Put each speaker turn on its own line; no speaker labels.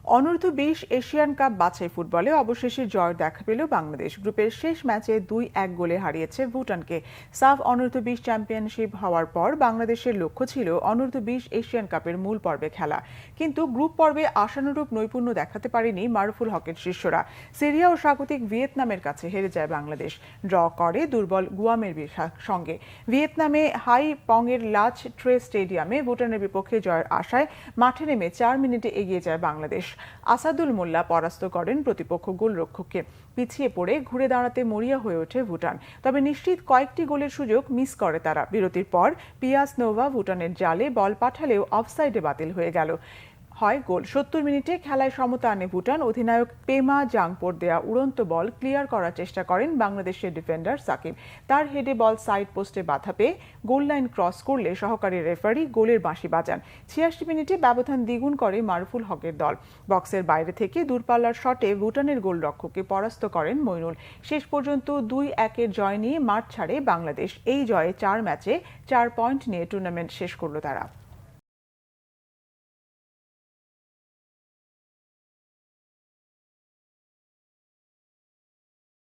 অনূর্ধ্ব-20 Asian cup বাছাই ফুটবলে অবশেষে জয় দেখা পেল বাংলাদেশ। গ্রুপের শেষ ম্যাচে 2-1 গোলে হারিয়েছে ভুটানকে। সাফ অনূর্ধ্ব-20 চ্যাম্পিয়নশিপ হওয়ার পর বাংলাদেশের লক্ষ্য ছিল অনূর্ধ্ব-20 এশিয়ান কাপের মূল পর্বে খেলা, কিন্তু গ্রুপ পর্বে আশানুরূপ নৈপুণ্য দেখাতে পারেনি মারুফুল হকের শিষ্যরা। সিরিয়া ও স্বাগতিক ভিয়েতনামের কাছে হেরে যায় বাংলাদেশ, ড্র করে দুর্বল গুয়ামের সঙ্গে। ভিয়েতনামে হাই পংয়ের লাচ ট্রে স্টেডিয়ামে ভুটানের বিপক্ষে জয়ের আশায় মাঠে নেমে 4 মিনিটে এগিয়ে যায় বাংলাদেশ। আসাদুল মোল্লা পরাস্ত করেন প্রতিপক্ষ গোলরক্ষককে। পিছিয়ে পড়ে ঘুরে দাঁড়াতে মরিয়া হয়ে ওঠে ভুটান, তবে নিশ্চিত কয়েকটি গোলের সুযোগ মিস করে তারা। বিরতির পর পিয়াস নোভা ভুটানের জালে বল পাঠালেও অফসাইডে বাতিল হয়ে গেল হয় গোল। 70 মিনিটে খেলায় সমতা আনে ভুটান। অধিনায়ক পেমা জাংপোর দেয়া উড়ন্ত বল ক্লিয়ার করার চেষ্টা করেন বাংলাদেশের ডিফেন্ডার সাকিব। তার হেডে বল সাইড পোস্টে বাধা পেয়ে গোল লাইন ক্রস করলে সহকারী রেফারি গোলের বাঁশি বাজান। 86 মিনিটে ব্যবধান দ্বিগুণ করে মারুফুল হকের দল। বক্সের বাইরে থেকে দূরপাল্লার শটে ভুটানের গোলরক্ষককে পরাস্ত করেন মইনুল। শেষ পর্যন্ত 2-1 জয় নিয়ে মাঠ ছাড়ে বাংলাদেশ। এই জয়ে 4 ম্যাচে 4 পয়েন্ট নিয়ে টুর্নামেন্ট শেষ করল তারা।